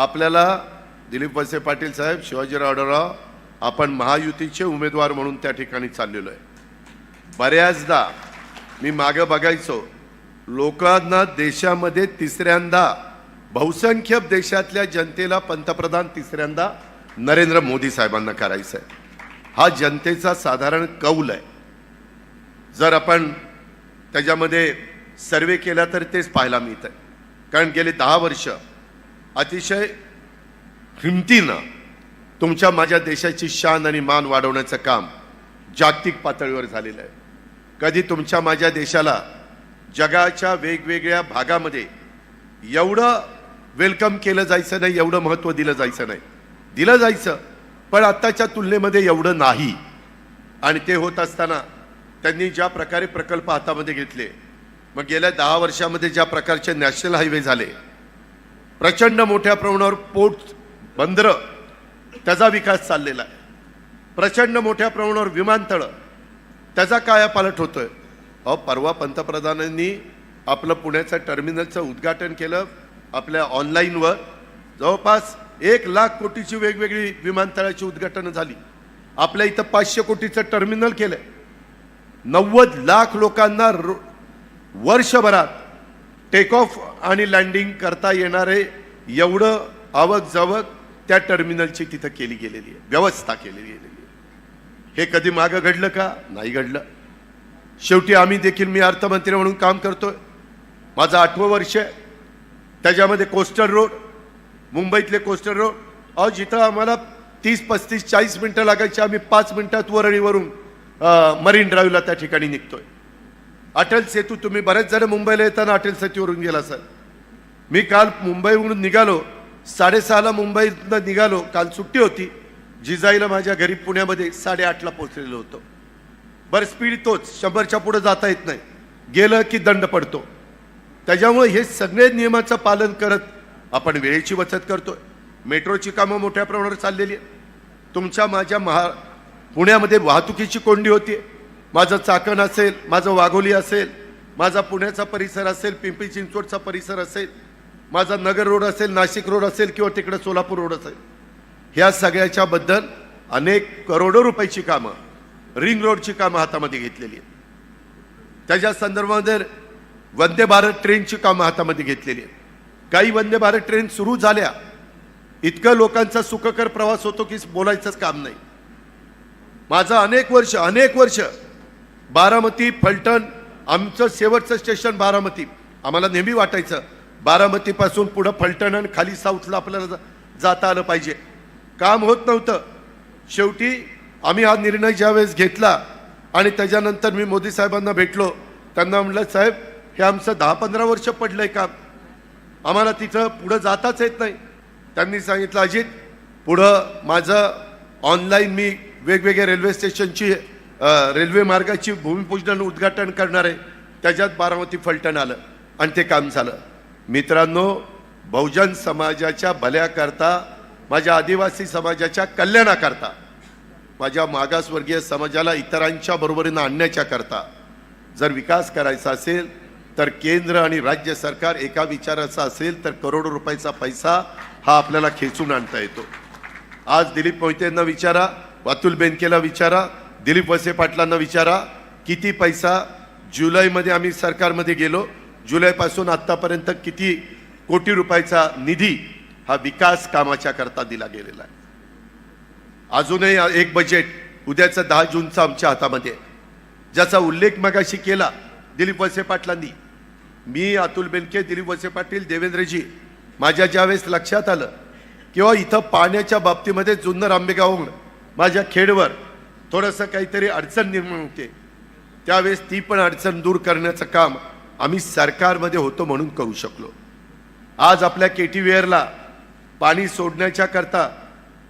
आपल्याला दिलीप वळसे पाटील साहेब, शिवाजीराव आढळराव, आपण महायुतीचे उमेदवार म्हणून त्या ठिकाणी चाललेलो आहे. बऱ्याचदा मी मागे बघायचो, लोकांना देशामध्ये तिसऱ्यांदा, बहुसंख्य देशातल्या जनतेला पंतप्रधान तिसऱ्यांदा नरेंद्र मोदी साहेबांना करायचं आहे. हा जनतेचा साधारण कौल आहे. जर आपण त्याच्यामध्ये सर्वे केला तर तेच पाहायला मिळत आहे. कारण गेले 10 वर्ष अतिशय हिमतीनं तुमच्या माझ्या देशाची शान आणि मान वाढवण्याचं काम जागतिक पातळीवर झालेलं आहे. कधी तुमच्या माझ्या देशाला जगाच्या वेगवेगळ्या भागामध्ये एवढं वेलकम केलं जायचं नाही, एवढं महत्त्व दिलं जायचं नाही. दिलं जायचं पण आत्ताच्या तुलनेमध्ये एवढं नाही. आणि ते होत असताना त्यांनी ज्या प्रकारे प्रकल्प हातामध्ये घेतले, मग गेल्या 10 वर्षामध्ये ज्या प्रकारचे नॅशनल हायवे झाले, प्रचंड मोठ्या प्रमाणावर पोर्ट, बंदरं, त्याचा विकास चाललेला आहे. प्रचंड मोठ्या प्रमाणावर विमानतळ, त्याचा कायापालट होतोय. परवा पंतप्रधानांनी आपलं पुण्याचं टर्मिनलचं उद्घाटन केलं. आपल्या ऑनलाईनवर जवळपास 1 लाख कोटीची वेगवेगळी विमानतळाची उद्घाटनं झाली. आपल्या इथं 500 कोटीचं टर्मिनल केलंय. 90 लाख लोकांना वर्षभरात टेक ऑफ आणि लँडिंग करता येणारे एवढं आवक जवक त्या टर्मिनलची तिथं केली गेलेली आहे, व्यवस्था केलेली गेलेली आहे. हे कधी मागं घडलं का? नाही घडलं. शेवटी आम्ही देखील, मी अर्थमंत्री म्हणून काम करतोय, माझं 8वं वर्ष आहे. त्याच्यामध्ये कोस्टल रोड, मुंबईतले कोस्टल रोड, जिथं आम्हाला 30, 35, 40 मिनटं लागायची, आम्ही 5 मिनिटात वरळीवरून मरीन ड्राईव्हला त्या ठिकाणी निघतोय. अटल सेतू, तुम्ही बरेच जण मुंबईला येताना अटल सेतूवरून गेला सर. मी काल मुंबईवरून निघालो, 6:30ला मुंबईतनं निघालो. काल सुट्टी होती. जिजाईला माझ्या घरी पुण्यामध्ये 8:30ला पोहोचलेलो होतो. बरं, स्पीड तोच, 100च्या पुढे जाता येत नाही. गेलं की दंड पडतो. त्याच्यामुळे हे सगळे नियमाचं पालन करत आपण वेळेची बचत करतोय. मेट्रोची कामं मोठ्या प्रमाणावर चाललेली आहे. तुमच्या माझ्या पुण्यामध्ये वाहतुकीची कोंडी होती. माझं चाकण असेल, माझं वाघोली असेल, माझा पुण्याचा परिसर असेल, पिंपरी चिंचवडचा परिसर असेल, माझा नगर रोड असेल, नाशिक रोड असेल किंवा तिकडे सोलापूर रोड असेल, ह्या सगळ्याच्या बद्दल अनेक करोडो रुपयाची कामं, रिंग रोडची कामं हातामध्ये घेतलेली आहेत. त्याच्या संदर्भामध्ये वंदे भारत ट्रेनची कामं हातामध्ये घेतलेली आहेत. काही वंदे भारत ट्रेन सुरू झाल्या, इतकं लोकांचा सुखकर प्रवास होतो की बोलायचंच काम नाही. माझं अनेक वर्ष बारामती, फलटण, आमचं शेवटचं स्टेशन बारामती. आम्हाला नेहमी वाटायचं बारामतीपासून पुढं फलटण आणि खाली साऊथला आपल्याला जाता आलं पाहिजे. काम होत नव्हतं. शेवटी आम्ही हा निर्णय ज्यावेळेस घेतला आणि त्याच्यानंतर मी मोदी साहेबांना भेटलो, त्यांना म्हटलं, साहेब हे आमचं 10-15 वर्ष पडलंय काम, आम्हाला तिथं पुढं जाताच येत नाही. त्यांनी सांगितलं, अजित, पुढं माझं ऑनलाईन मी वेगवेगळ्या रेल्वे स्टेशनची, रेल्वे मार्गाची भूमिपूजन उद्घाटन करणार आहे. त्याच्यात बारामती फलटण आलं आणि ते काम झालं. मित्रांनो, बहुजन समाजाच्या भल्याकरता, माझ्या आदिवासी समाजाच्या कल्याणाकरता, माझ्या मागासवर्गीय समाजाला इतरांच्या बरोबरीनं आणण्याच्या करता जर विकास करायचा असेल तर केंद्र आणि राज्य सरकार एका विचाराचा असेल तर करोडो रुपयाचा पैसा हा आपल्याला खेचून आणता येतो. आज दिलीप मोहितेंना विचारा, अतुल बेनकेला विचारा, दिलीप वळसे पाटलांना विचारा, किती पैसा जुलैमध्ये आम्ही सरकारमध्ये गेलो, जुलैपासून आत्तापर्यंत किती कोटी रुपयाचा निधी हा विकास कामाच्या करता दिला गेलेला आहे. अजूनही एक बजेट उद्याचं 10 जूनचं आमच्या हातामध्ये, ज्याचा उल्लेख मगाशी केला दिलीप वळसे पाटलांनी. मी, अतुल बेनके, दिलीप वळसे पाटील, देवेंद्रजी, माझ्या ज्यावेळेस लक्षात आलं किंवा इथं पाण्याच्या बाबतीमध्ये जुन्नर आंबेगावहून माझ्या खेडवर थोडंसं काहीतरी अडचण निर्माण होते, त्यावेळेस ती पण अडचण दूर करण्याचं काम आम्ही सरकारमध्ये होतो म्हणून करू शकलो. आज आपल्या केटीवेअरला पाणी सोडण्याच्या करता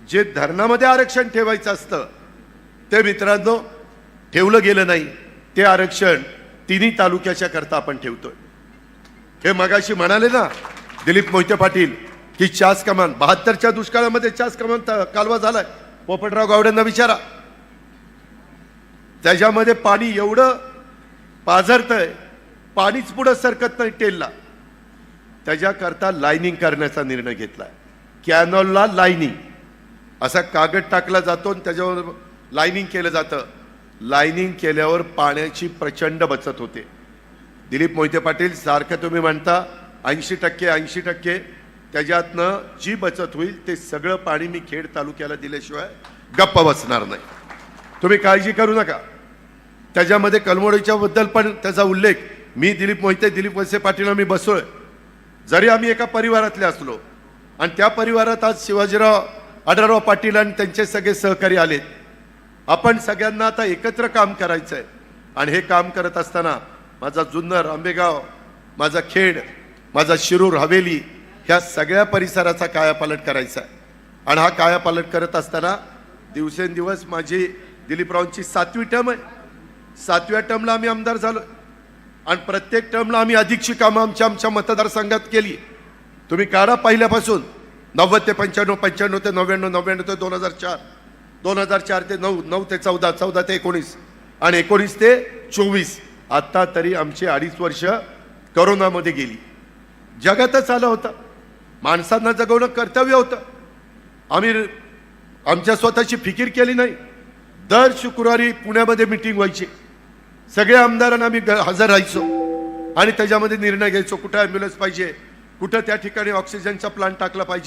जे धरणामध्ये आरक्षण ठेवायचं असतं ते मित्रांनो ठेवलं गेलं नाही. ते आरक्षण 3 तालुक्याच्या करता आपण ठेवतोय. हे मगाशी म्हणाले ना दिलीप मोहिते पाटील की चास कमान, 72च्या दुष्काळामध्ये चास कमान कालवा झालाय. पोपटराव गावडेंना विचारा, त्याच्यामध्ये पाणी एवढं पाझरतंय, पाणीच पुढे सरकत नाही टेलला. त्याच्याकरता लाईनिंग करण्याचा निर्णय घेतलाय. कॅनॉलला लाईनिंग असा कागद टाकला जातो आणि त्याच्यावर लाईनिंग केलं जातं. लाईनिंग केल्यावर पाण्याची प्रचंड बचत होते. दिलीप मोहिते पाटील सारखं तुम्ही म्हणता 80% त्याच्यातनं जी बचत होईल ते सगळं पाणी मी खेड तालुक्याला दिल्याशिवाय गप्प बसणार नाही. तुम्ही काळजी करू नका. त्याच्यामध्ये कलमोडीच्या बद्दल पण त्याचा उल्लेख मी दिलीप वळसे पाटील मी बसलोय. जरी आम्ही एका परिवारातले असलो आणि त्या परिवारात आज शिवाजीराव आढळराव पाटील आणि त्यांचे सगळे सहकारी आलेत. आपण सगळ्यांना आता एकत्र काम करायचं आहे आणि हे काम करत असताना माझा जुन्नर आंबेगाव, माझा खेड, माझा शिरूर हवेली ह्या सगळ्या परिसराचा कायापालट करायचा आहे. आणि हा कायापालट करत असताना दिवसेंदिवस माझी दिलीपरावांची 7वी टर्म आहे. 7व्या टर्मला आम्ही आमदार झालो आणि प्रत्येक टर्मला आम्ही अधिकची कामं आमच्या मतदारसंघात केली. तुम्ही काढा पहिल्यापासून 90 ते 95, 95 ते 99, 99 ते 2004, 2004 ते 9, 9 ते 14, 14 ते 19 आणि 19 ते 24. आता तरी आमची 2.5 वर्ष करोनामध्ये गेली. जगातच आलं होतं. माणसांना जगवणं कर्तव्य होतं. आम्ही आमच्या स्वतःची फिकीर केली नाही. दर शुक्रवारी पुण्यामध्ये मीटिंग व्हायची. सगळ्या आमदारांना आम्ही हजर राहायचो आणि त्याच्यामध्ये निर्णय घ्यायचो. कुठं ॲम्ब्युलन्स पाहिजे, कुठं त्या ठिकाणी ऑक्सिजनचा प्लांट टाकला पाहिजे.